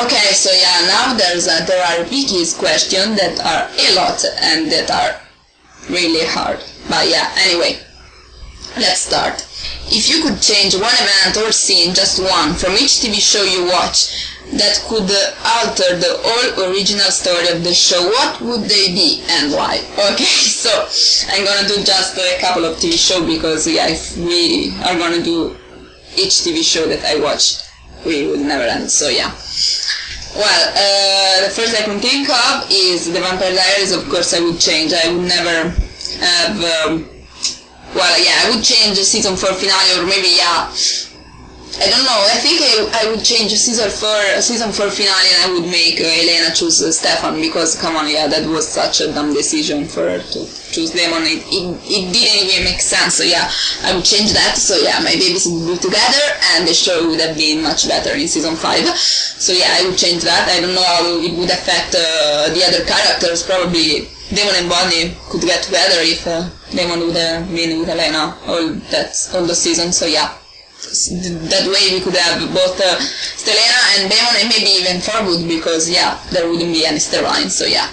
Okay, so yeah, now there are Vicky's questions that are a lot and that are really hard. But yeah, anyway, let's start. If you could change one event or scene, just one, from each TV show you watch, that could alter the whole original story of the show, what would they be and why? Okay, so I'm gonna do just a couple of TV shows because yeah, if we are gonna do each TV show that I watched, we would never end, so yeah. Well, the first I can think of is The Vampire Diaries. Of course I would change. I would never have, well, yeah, I would change the season 4 finale, or maybe, yeah, I don't know, I think I would change season 4 finale and I would make Elena choose Stefan, because, come on, yeah, that was such a dumb decision for her to choose Damon. It didn't even make sense, so yeah, I would change that. So yeah, my babies would be together and the show would have been much better in season 5. So yeah, I would change that. I don't know how it would affect the other characters. Probably Damon and Bonnie could get together if Damon would have been with Elena all those seasons, so yeah. That way we could have both Stelena and Damon, and maybe even Farwood, because yeah, there wouldn't be any Sterling, so yeah,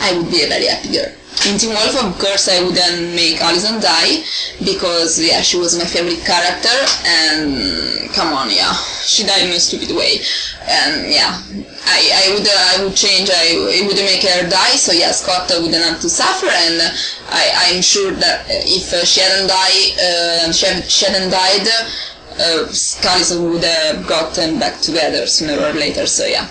I would be a very happy girl. In Teen Wolf, of course, I wouldn't make Alison die, because yeah, she was my favorite character, and come on, yeah, she died in a stupid way, and yeah, I would change, I would make her die, so yeah, Scott wouldn't have to suffer, and I'm sure that if she hadn't died, Allison would have gotten back together sooner or later, so yeah,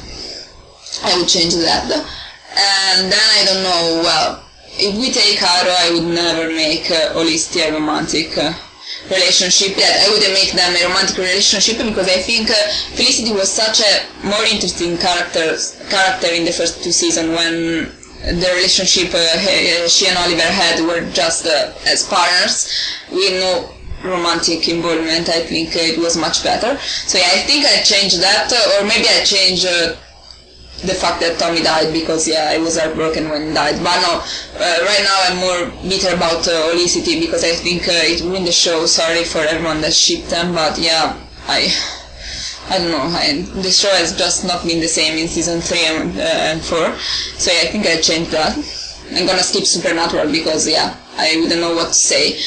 I would change that. And then I don't know, well, if we take Aro, I would never make Holisty a romantic relationship. Yeah, I wouldn't make them a romantic relationship, because I think Felicity was such a more interesting character in the first 2 seasons, when the relationship she and Oliver had were just as partners with no romantic involvement. I think it was much better. So yeah, I think I changed that, or maybe I changed the fact that Tommy died, because yeah, I was heartbroken when he died. But no, right now I'm more bitter about Olicity, because I think it ruined the show. Sorry for everyone that shipped them, but yeah, I don't know, the show has just not been the same in season 3 and 4, so yeah, I think I changed that. I'm gonna skip Supernatural, because yeah, I wouldn't know what to say.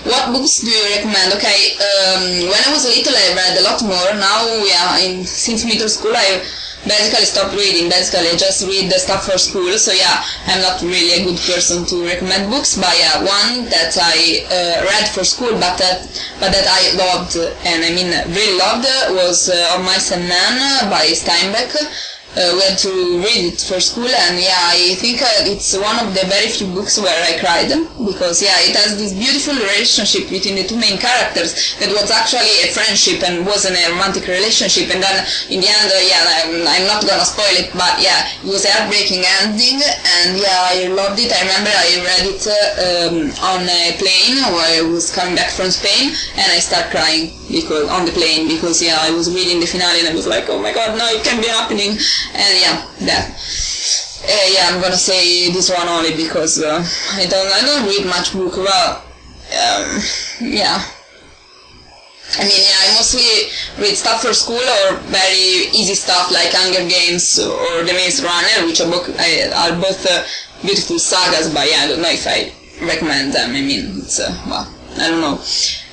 What books do you recommend? Okay, when I was little I read a lot more. Now, yeah, since middle school I basically stopped reading. Basically I just read the stuff for school, so yeah, I'm not really a good person to recommend books. But yeah, one that I read for school, but that I loved, and I mean really loved, was Of Mice and Men by Steinbeck. We had to read it for school, and yeah, I think it's one of the very few books where I cried, because yeah, it has this beautiful relationship between the two main characters that was actually a friendship and wasn't a romantic relationship, and then in the end, yeah, I'm not gonna spoil it, but yeah, it was a heartbreaking ending, and yeah, I loved it. I remember I read it on a plane where I was coming back from Spain, and I started crying on the plane, because yeah, I was reading the finale and I was like, oh my god, no, it can't be happening. And yeah, that. Yeah, I'm gonna say this one only because I don't read much book. Well, yeah. I mean, yeah, I mostly read stuff for school, or very easy stuff like Hunger Games or The Maze Runner, which are both beautiful sagas. But yeah, I don't know if I recommend them. I mean, it's well, I don't know.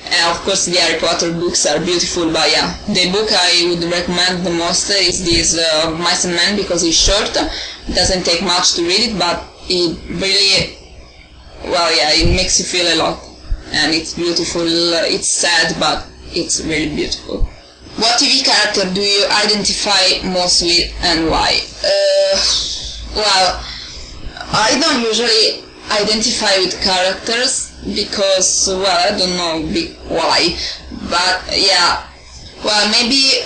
And of course the Harry Potter books are beautiful, but yeah, the book I would recommend the most is this Mice and Men, because it's short, it doesn't take much to read it, but it really, well yeah, it makes you feel a lot, and it's beautiful. It's sad, but it's really beautiful. What TV character do you identify most with, and why? Well, I don't usually identify with characters, because, well, I don't know why, but yeah, well, maybe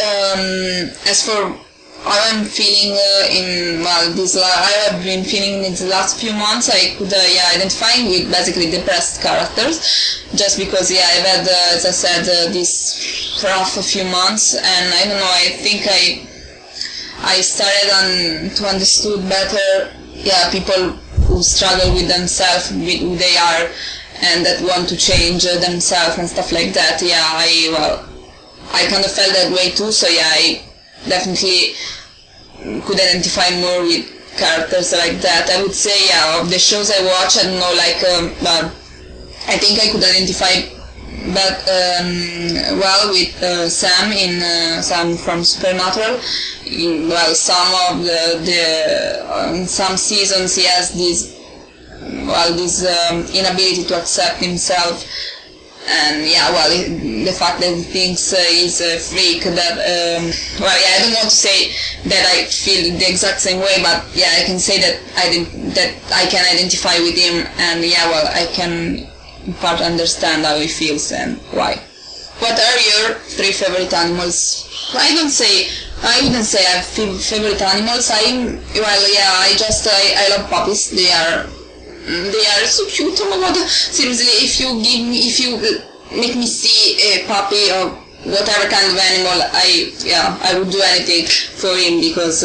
as for how I'm feeling I have been feeling in the last few months, I could identifying with basically depressed characters, just because yeah, I've had as I said this rough a few months, and I don't know, I think I started to understood better people who struggle with themselves, with who they are, and that want to change themselves and stuff like that. Yeah, I kind of felt that way too, so yeah, I definitely could identify more with characters like that. I would say, yeah, of the shows I watch, I don't know, like, I think I could identify well with Sam in Sam from Supernatural. Well, some of the some seasons he has this inability to accept himself, and yeah, well, the fact that he thinks he's a freak, that well, yeah, I don't want to say that I feel the exact same way, but yeah, I can say that I can identify with him, and yeah, well, I can in part understand how he feels and why. What are your 3 favorite animals? I wouldn't say I have favorite animals. I love puppies. They are so cute. Oh my god! Seriously, if you make me see a puppy or whatever kind of animal, I would do anything for him because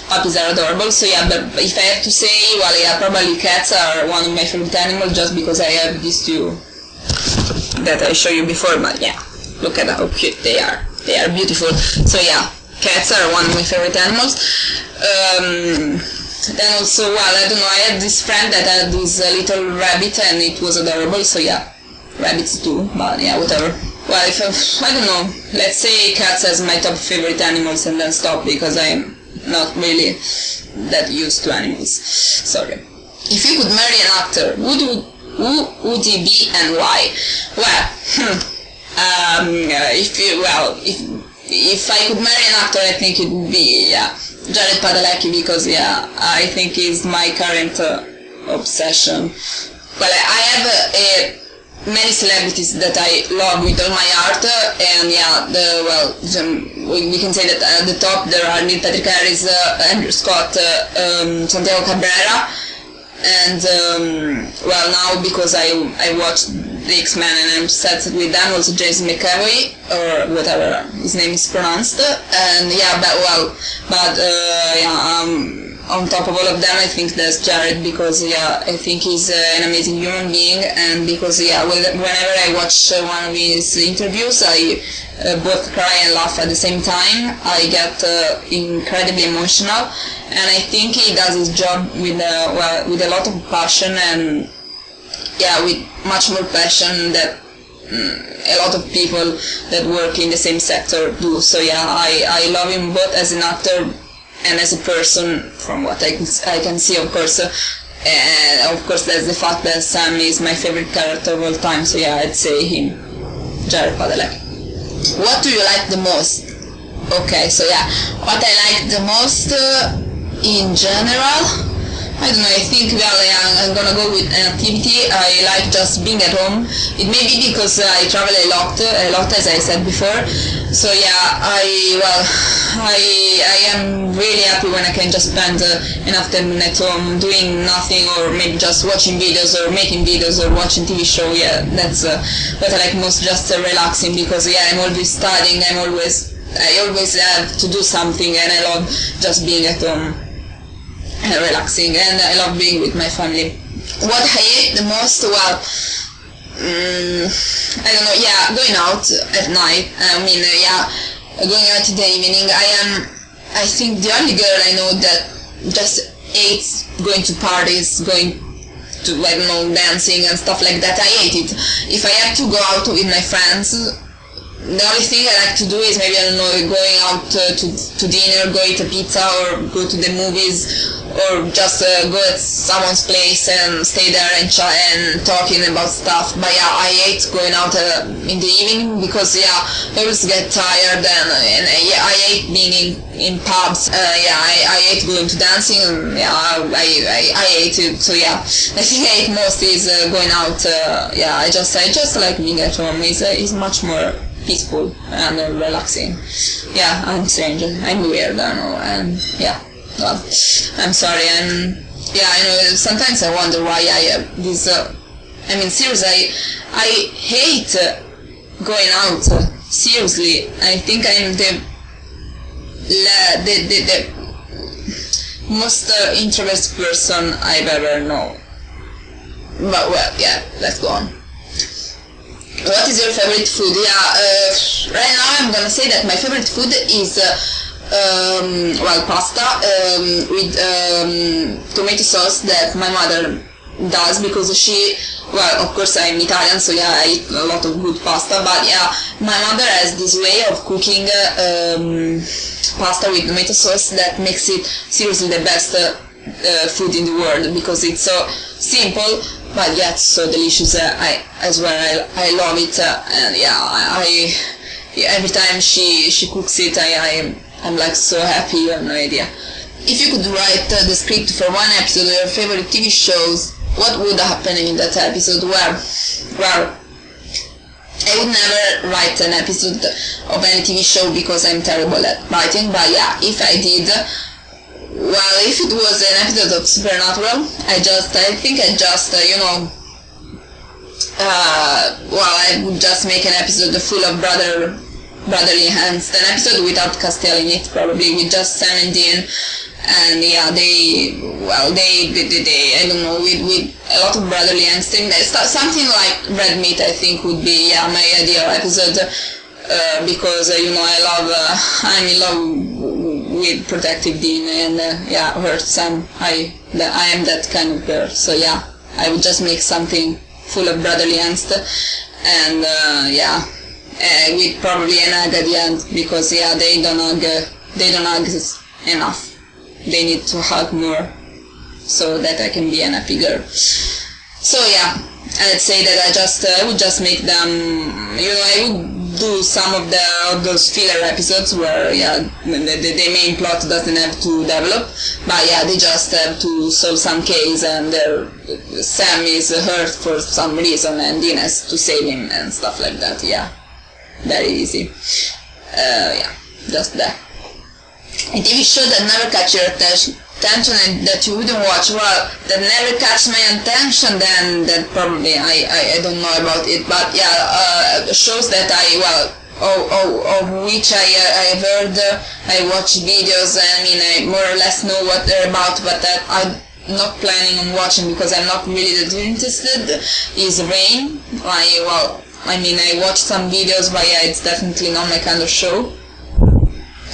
puppies are adorable. So yeah, but if I have to say, well, yeah, probably cats are one of my favorite animals, just because I have these 2 that I showed you before. But yeah, look at how cute they are. They are beautiful. So yeah, cats are one of my favorite animals. Then also, well, I don't know, I had this friend that had this little rabbit and it was adorable, so yeah, rabbits too, but yeah, whatever. Well, I don't know, let's say cats as my top favorite animals and then stop, because I'm not really that used to animals. Sorry. If you could marry an actor, who would he be and why? Well, if I could marry an actor, I think it would be, yeah, Jared Padalecki, because yeah, I think he's my current obsession. Well, I have many celebrities that I love with all my heart, and yeah, we can say that at the top there are Neil Patrick Harris, Andrew Scott, Santiago Cabrera, and well, now because I watched the X-Men and I'm obsessed with them, also James McAvoy, or whatever his name is pronounced, and yeah, on top of all of them, I think there's Jared, because yeah, I think he's an amazing human being, and because yeah, whenever I watch one of his interviews, I both cry and laugh at the same time. I get incredibly emotional, and I think he does his job with a lot of passion, and yeah, with much more passion that a lot of people that work in the same sector do. So yeah, I love him both as an actor and as a person, from what I can see, of course. And of course, that's the fact that Sam is my favorite character of all time. So yeah, I'd say him, Jared Padalecki. What do you like the most? Okay, so yeah, what I like the most in general, I don't know, I think, well, I'm gonna go with an activity. I like just being at home. It may be because I travel a lot, as I said before. So yeah, I am really happy when I can just spend an afternoon at home doing nothing, or maybe just watching videos or making videos or watching TV show. Yeah, that's what I like most, just relaxing, because yeah, I'm always studying, I always have to do something, and I love just being at home and relaxing, and I love being with my family. What I hate the most, well, I don't know, yeah, going out at night. Going out in the evening. I think the only girl I know that just hates going to parties, going to, I don't know, dancing and stuff like that. I hate it. If I have to go out with my friends, the only thing I like to do is maybe, I don't know, going out to dinner, go eat a pizza, or go to the movies, or just go at someone's place and stay there and talking about stuff. But yeah, I hate going out in the evening, because yeah, I always get tired, and yeah, I hate being in pubs. I hate going to dancing, and yeah, I hate it. So yeah, I think I hate most is going out. I just like being at home. It's much more peaceful and relaxing. Yeah, I'm strange. I'm weird, I know, and yeah. Well, I'm sorry, and yeah, I know, sometimes I wonder why I have this, seriously, I hate going out, seriously. I think I'm the most introverted person I've ever known. But well, yeah, let's go on. What is your favorite food? Yeah, right now I'm gonna say that my favorite food is pasta with tomato sauce that my mother does, because she, well, of course I'm Italian, so yeah, I eat a lot of good pasta, but yeah, my mother has this way of cooking pasta with tomato sauce that makes it seriously the best food in the world, because it's so simple, but yet so delicious. I love it, and yeah, every time she cooks it, I'm like so happy, you have no idea. If you could write the script for one episode of your favorite TV shows, what would happen in that episode? Well, I would never write an episode of any TV show because I'm terrible at writing, but yeah, if I did, well, if it was an episode of Supernatural, I would just make an episode full of brotherly hands, an episode without Castiel in it, probably, with just Sam and Dean. And yeah, they I don't know, with a lot of brotherly instinct. Something like Red Meat, I think, would be my ideal episode, because I'm in love with protective Dean, and her Sam. I am that kind of girl. So yeah, I would just make something full of brotherly instinct, and with probably an hug at the end, because yeah, they don't hug enough. They need to hug more so that I can be an happy girl. So yeah, I'd say that I would just make them, I would do some of those filler episodes where the main plot doesn't have to develop, but yeah, they just have to solve some case, and Sam is hurt for some reason and Dean has to save him and stuff like that. Yeah, very easy. Just that. A TV show that never catch your attention and that you wouldn't watch, well, that never catch my attention, then that probably I don't know about it, but yeah, shows that of which I've heard, I watch videos, I more or less know what they're about, but that I'm not planning on watching because I'm not really that interested, is Rain. I watched some videos, but yeah, it's definitely not my kind of show.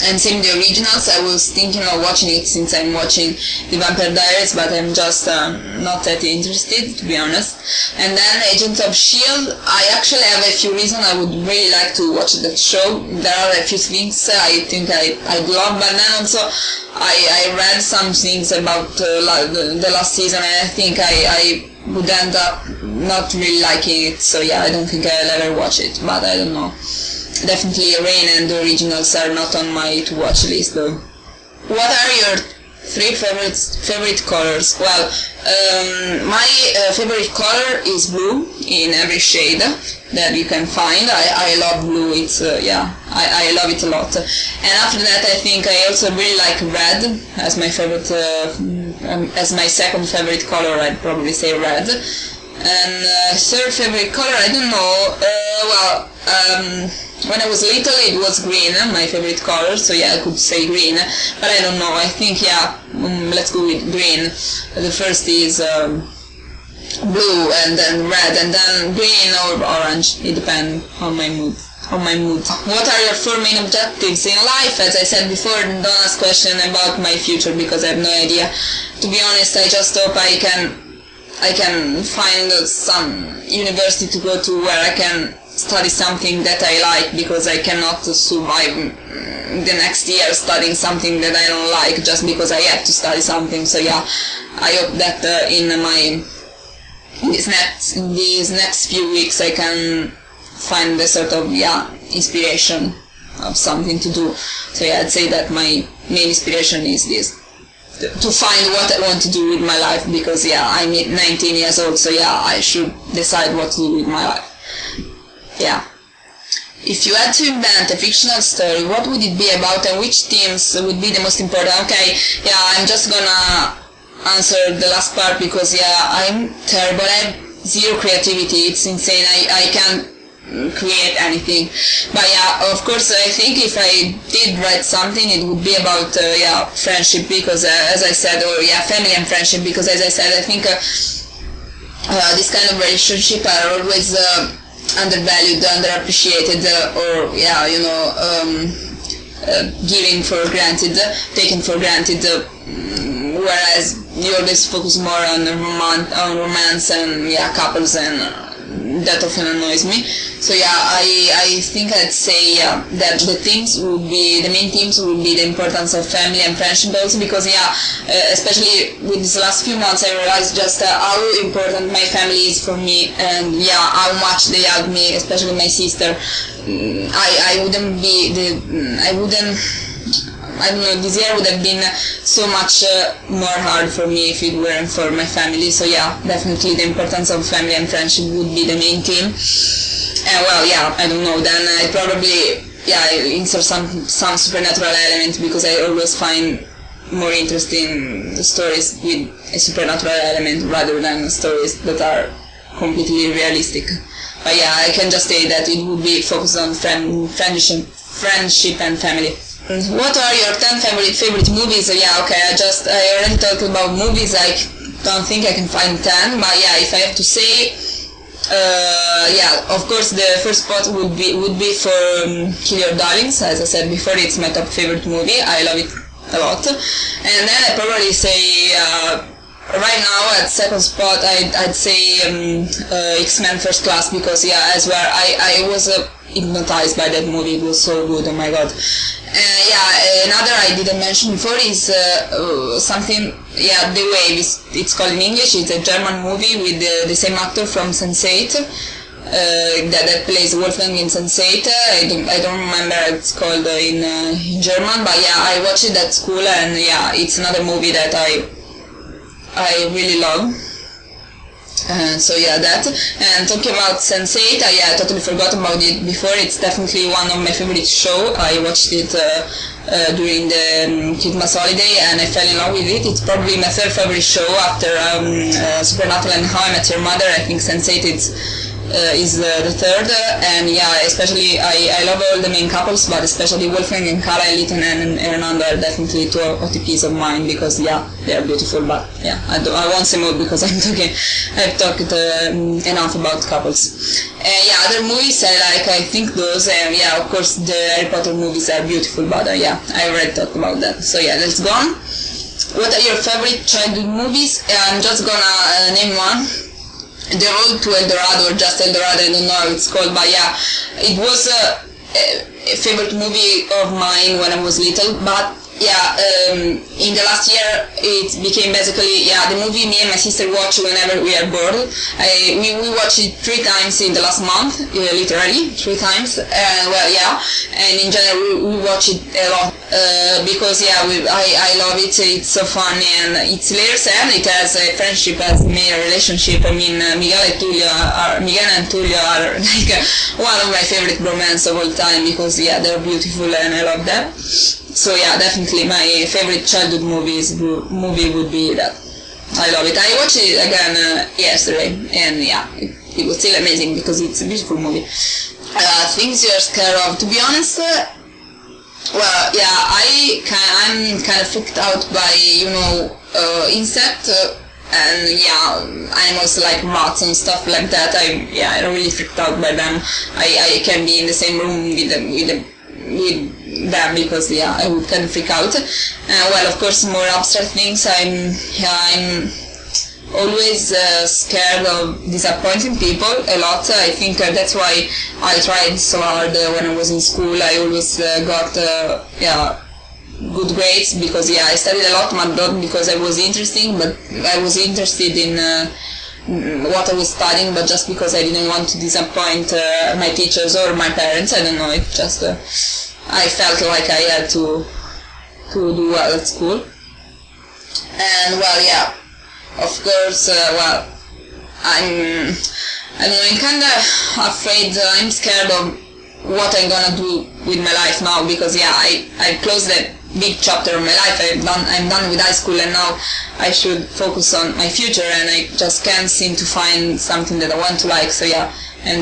And same the originals, I was thinking of watching it since I'm watching The Vampire Diaries, but I'm just not that interested, to be honest. And then Agents of S.H.I.E.L.D., I actually have a few reasons I would really like to watch that show. There are a few things I think I'd love, but then also I read some things about the last season, and I think I would end up not really liking it, so yeah, I don't think I'll ever watch it, but I don't know. Definitely Rain and the originals are not on my to-watch list though. What are your 3 favorite colors? Well, my favorite color is blue in every shade that you can find. I love blue, it's, I love it a lot. And after that I think I also really like red as my favorite, as my second favorite color, I'd probably say red. And third favorite color, I don't know, when I was little it was green, my favorite color, so yeah, I could say green, but I don't know, I think, let's go with green. The first is blue, and then red, and then green or orange, it depends on my mood. What are your 4 main objectives in life? As I said before, don't ask question about my future because I have no idea. To be honest, I just hope I can find some university to go to where I can study something that I like, because I cannot survive the next year studying something that I don't like just because I have to study something. So yeah, I hope that in these next few weeks I can find a sort of inspiration of something to do. So yeah, I'd say that my main inspiration is this, to find what I want to do with my life, because I'm 19 years old, so I should decide what to do with my life. Yeah. If you had to invent a fictional story, what would it be about, and which themes would be the most important? Okay, I'm just gonna answer the last part because I'm terrible. I have zero creativity. It's insane. I can't create anything. But of course, I think if I did write something, it would be about friendship, because as I said, or family and friendship, because as I said, I think this kind of relationship are always undervalued, underappreciated, or giving for granted, taken for granted, whereas you always focus more on romance and couples, and that often annoys me. So I think I'd say that the main themes would be the importance of family and friendship also, because especially with these last few months I realized just how important my family is for me, and how much they help me, especially my sister. I don't know, this year would have been so much more hard for me if it weren't for my family. So definitely the importance of family and friendship would be the main theme. And I don't know, then I probably insert some supernatural element, because I always find more interesting the stories with a supernatural element rather than stories that are completely realistic. But I can just say that it would be focused on friendship and family. What are your 10 favorite movies? I already talked about movies. I don't think I can find 10, but if I have to say, of course the first spot would be for Kill Your Darlings. As I said before, it's my top favorite movie. I love it a lot. And then I'd probably say, right now at second spot, I'd say X-Men First Class, because as well I was hypnotized by that movie. It was so good, oh my god. Another I didn't mention before is something, The Wave, it's called in English. It's a German movie with the same actor from Sense8, that plays Wolfgang in Sense8. I don't remember how it's called in German, but I watched it at school, and it's another movie that I really love. That. And talking about Sense8, I totally forgot about it before. It's definitely one of my favorite shows. I watched it during the Christmas holiday, and I fell in love with it. It's probably my third favorite show after Supernatural and How I Met Your Mother. I think Sense8 is the third, and especially I love all the main couples, but especially Wolfgang and Kara, Elton and Hernando are definitely two OTPs of mine, because they are beautiful. But I won't say more because I've talked enough about couples. Other movies I like, I think those, of course the Harry Potter movies are beautiful, but I already talked about that. So let's go on. What are your favorite childhood movies? I'm just gonna name one. The Road to El Dorado, or just El Dorado, I don't know how it's called, but it was a favorite movie of mine when I was little. But in the last year it became basically the movie me and my sister watch whenever we are bored. We watched it 3 times in the last month, literally 3 times, and in general we watch it a lot, because I love it. It's so funny, and it's layers, and it has a friendship as main relationship. I mean, Miguel and Tullio are like one of my favorite romance of all time, because they're beautiful and I love them. So definitely my favorite childhood movie would be that. I love it. I watched it again yesterday, and it was still amazing because it's a beautiful movie. Things you're scared of, to be honest. I'm kind of freaked out by insect and animals like rats and stuff like that. I'm really freaked out by them. I can be in the same room with them because I would kind of freak out. Of course, more abstract things. I'm always scared of disappointing people a lot. I think that's why I tried so hard when I was in school. I always got good grades, because I studied a lot, not because I was interested in what I was studying, but just because I didn't want to disappoint my teachers or my parents. I don't know, it just I felt like I had to do well at school. And of course, I'm kind of afraid. I'm scared of what I'm gonna do with my life now, because I closed a big chapter of my life. I'm done with high school, and now I should focus on my future, and I just can't seem to find something that I want to like. So I'm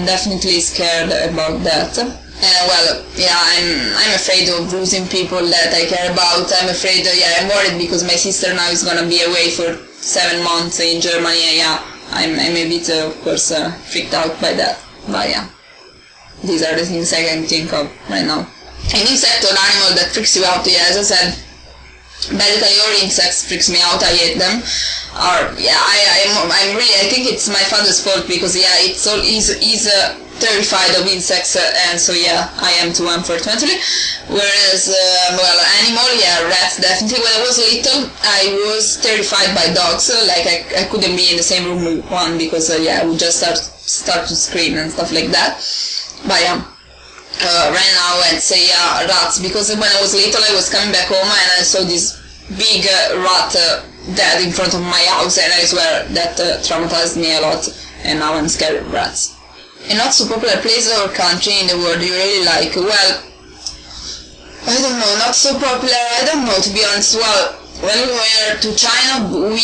definitely scared about that. I'm afraid of losing people that I care about. I'm afraid, I'm worried because my sister now is gonna be away for 7 months in Germany. I'm a bit, of course, freaked out by that. But these are the things I can think of right now. An insect or animal that freaks you out, yeah, as I said, basically all insects freaks me out. I hate them. Or yeah, I'm really, I think it's my father's fault, because yeah, he's terrified of insects, and so yeah, I am too, unfortunately. Whereas well, animal, yeah, rats definitely. When I was little, I was terrified by dogs. Like I couldn't be in the same room with one, because yeah, I would just start to scream and stuff like that. But yeah. Right now I'd say rats, because when I was little I was coming back home and I saw this big rat dead in front of my house, and I swear that traumatized me a lot, and now I'm scared of rats. A not so popular place or country in the world you really like? Well, I don't know, not so popular, I don't know, to be honest. Well, when we were to China, we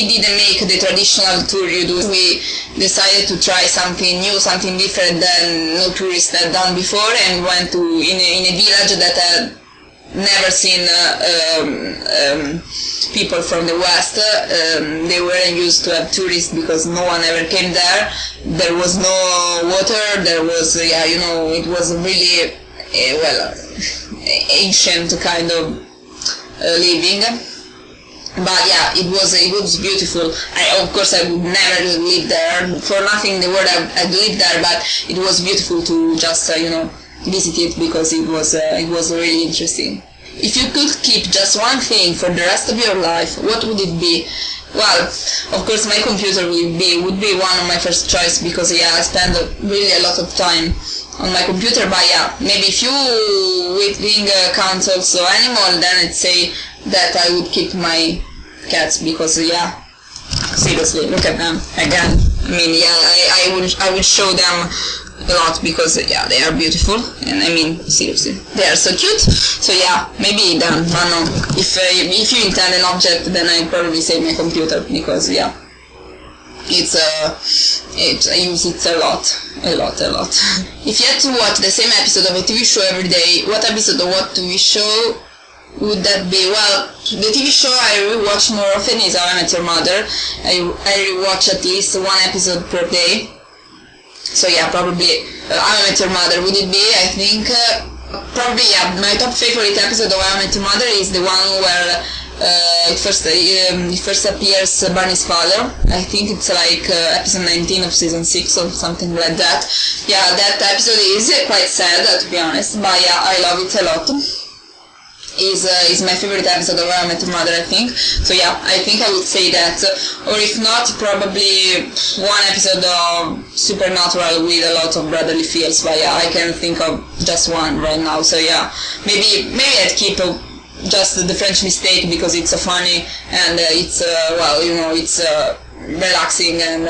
didn't make the traditional tour you do. We decided to try something new, something different than no tourists had done before, and went to in a village that had never seen people from the West. They weren't used to have tourists because no one ever came there. There was no water. There was it was really ancient kind of living. But yeah, it was beautiful. Of course I would never live there. For nothing in the world I'd live there, but it was beautiful to just visit it, because it was really interesting. If you could keep just one thing for the rest of your life, what would it be? Well, of course my computer would be one of my first choice, because yeah, I spend really a lot of time on my computer. But yeah, maybe if you waiting counts also animal, then I'd say that I would keep my cats, because yeah, seriously, look at them again. I mean, yeah, I would show them a lot, because yeah, they are beautiful, and I mean, seriously, they are so cute. So yeah, maybe them. I don't know. If you intend an object, then I'd probably say my computer, because yeah, I use it a lot. If you had to watch the same episode of a TV show every day, what episode or what TV show would that be? Well, the TV show I rewatch more often is How I Met Your Mother. I rewatch at least one episode per day. So yeah, probably How I Met Your Mother would it be, I think. Probably, yeah, my top favorite episode of How I Met Your Mother is the one where it first appears Barney's father. I think it's like episode 19 of season 6 or something like that. Yeah, that episode is quite sad, to be honest, but yeah, I love it a lot. Is my favorite episode of How I Met Your Mother, I think. So yeah, I think I would say that. Or if not, probably one episode of Supernatural with a lot of brotherly feels. But yeah, I can think of just one right now. So yeah, maybe I'd keep just the French Mistake, because it's funny and it's it's relaxing and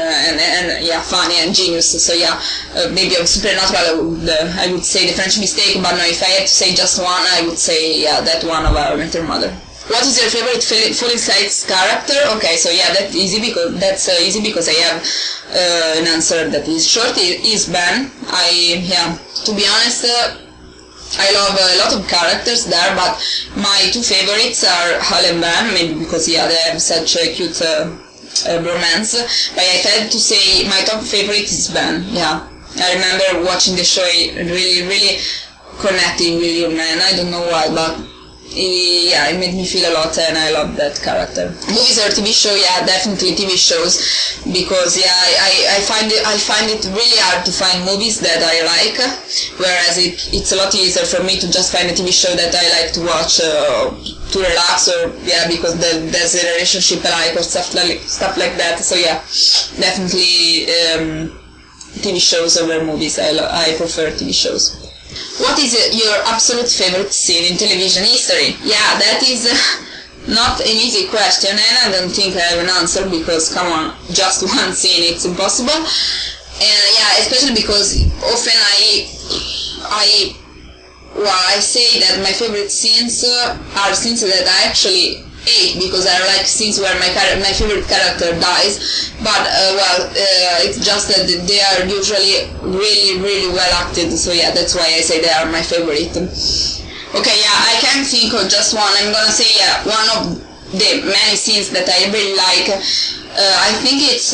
yeah, funny and genius. So yeah, maybe of Supernatural I would say the French Mistake, but no, if I had to say just one, I would say yeah, that one of How I Met Your Mother. What is your favorite Full Size character? Okay, so yeah, that's easy because I have an answer that is short. It is Ben. To be honest, I love a lot of characters there, but my two favorites are Hal and Ben, maybe because yeah, they have such a cute bromance. But if I had to say my top favorite is Ben. Yeah, I remember watching the show, really connecting with him, and I don't know why, but it made me feel a lot, and I love that character. Movies or TV show? Yeah, definitely TV shows, because yeah, I find it really hard to find movies that I like, whereas it's a lot easier for me to just find a TV show that I like to watch to relax, or yeah, because there's a relationship I like, or stuff like that. So yeah, definitely TV shows over movies. I prefer TV shows. What is your absolute favorite scene in television history? Yeah, that is not an easy question, and I don't think I have an answer, because come on, just one scene, it's impossible. And yeah, especially because often I say that my favorite scenes are scenes that I actually hate, because I like scenes where my favorite character dies, but it's just that they are usually really well acted. So yeah, that's why I say they are my favorite. Okay, yeah, I can't think of just one. I'm gonna say one of the many scenes that I really like I think it's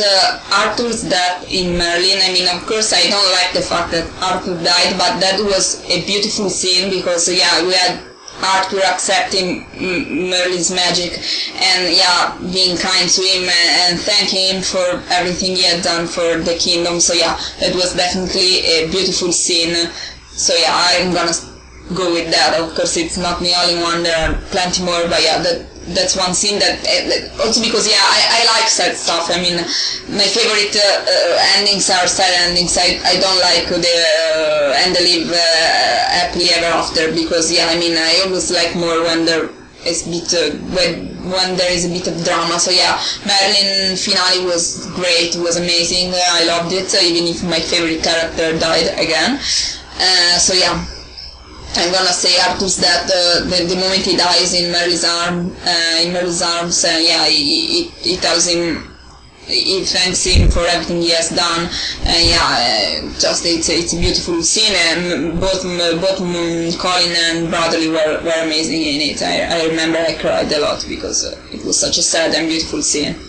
Arthur's death in Merlin. I mean, of course, I don't like the fact that Arthur died, but that was a beautiful scene because, yeah, we had Arthur accepting Merlin's magic and, yeah, being kind to him and thanking him for everything he had done for the kingdom. So, yeah, that was definitely a beautiful scene. So, yeah, I'm gonna go with that. Of course, it's not the only one. There are plenty more, but yeah, that's one scene that also because, yeah, I like sad stuff. I mean, my favorite endings are sad endings. I don't like the and they live happily ever after because, yeah, I mean, I always like more when there is a bit when there is a bit of drama. So yeah, Merlin finale was great. It was amazing. I loved it, even if my favorite character died again. So yeah, I'm gonna say Arthur's death. The moment he dies in Merlin's arms, yeah, he tells him, he thanks him for everything he has done, and yeah, just it's a beautiful scene, and both Colin and Bradley were amazing in it. I remember I cried a lot because it was such a sad and beautiful scene.